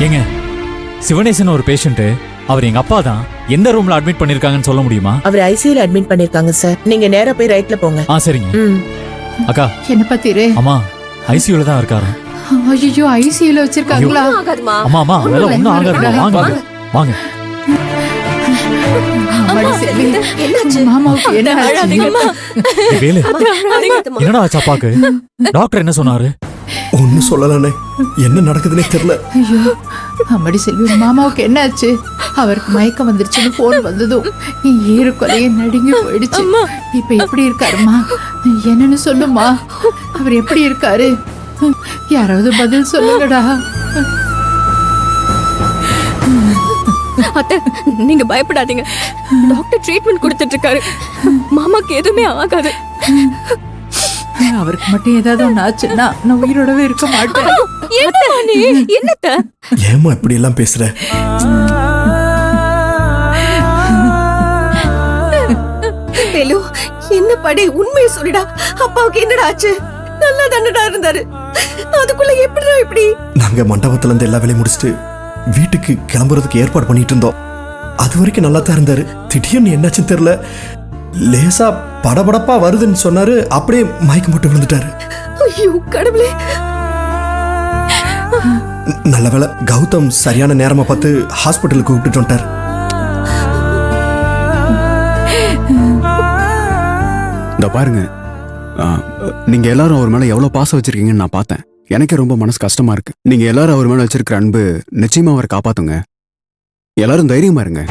ஏங்க, சிவனேசன் ஒரு பேஷண்ட், அவர் எங்க அப்பா தான். எந்த ரூம்ல அட்மிட் பண்ணிருக்காங்கன்னு சொல்ல முடியுமா? அவர் ஐசியூல அட்மிட் பண்ணிருக்காங்க சார். நீங்க நேரா போய் ரைட்ல போங்க. சரிங்க. அக்கா, என்ன பத்திரே? அம்மா ஐசியூல தான் இருக்காரு. ஐயோ, ஐசியூல வச்சிருக்காங்களா? அம்மா அம்மா அதெல்லாம் ஒண்ணும் ஆகாதுமா. வாங்க வாங்க. மாமாவுக்கு என்ன ஆச்சு? வேலு, என்னடா ஆச்சு அப்பாக்கு? டாக்டர் என்ன சொன்னாரு? ஒன்னும் சொல்லலனே, என்ன நடக்குதுன்னே தெரியல. ஐயோ அம்மாடி செல்வி, மாமாவுக்கு என்ன ஆச்சு? அவருக்கு மயக்கம் வந்துருச்சுன்னு போன் வந்ததும் ஈரு கொலையை நடுங்கி போயிடுச்சு. இப்ப எப்படி இருக்காருமா? என்னன்னு சொல்லுமா. அவர் எப்படி இருக்காரு? யாராவது பதில் சொல்லுங்கடா. அத்தை, நீங்க பயப்படாதீங்க. டாக்டர் ட்ரீட்மெண்ட் கொடுத்துட்டு இருக்காரு. மாமாக்கு எதுவுமே ஆகாது. அவருக்கு மட்டும் ஏதாவது ஒண்ணு ஆச்சுன்னா நான் உயிரோடவே இருக்க மாட்டேன். என்னத்த ஏமா இப்படி எல்லாம் பேசுற? வேலு, என்ன படி, உண்மையை சொல்லிடா. அப்பாவுக்கு என்னடா ஆச்சு? நல்லா தானடா இருந்தாரு, அதுக்குள்ள எப்படிடா இப்படி? நாங்க மண்டபத்துல இருந்து எல்லா வேலையும் முடிச்சுட்டு வீட்டுக்கு கிளம்புறதுக்கு ஏற்பாடு பண்ணிட்டு இருந்தோம். அது வரைக்கும் நல்லா தான் இருந்தாரு. திடீர்னு என்னாச்சுன்னு தெரியல, லேசா படபடப்பா வருதுன்னு சொன்னாரு. அப்படியே மயக்கம் போட்டு விழுந்துட்டாரு. ஐயோ கடவுளே. நல்ல வேளை கௌதம் சரியான நேரமா பார்த்து ஹாஸ்பிட்டலுக்கு கூப்பிட்டு வந்துட்டார். இந்த பாருங்க, நீங்க எல்லாரும் அவர் மேல எவ்வளவு பாசம் வச்சிருக்கீங்கன்னு நான் பார்த்தேன். எனக்கே ரொம்ப மனசு கஷ்டமா இருக்கு. நீங்க எல்லாரும் அவர் மேல வச்சிருக்கிற அன்பு நிச்சயமா அவரை காப்பாத்துங்க. எல்லாரும் தைரியமா இருங்க.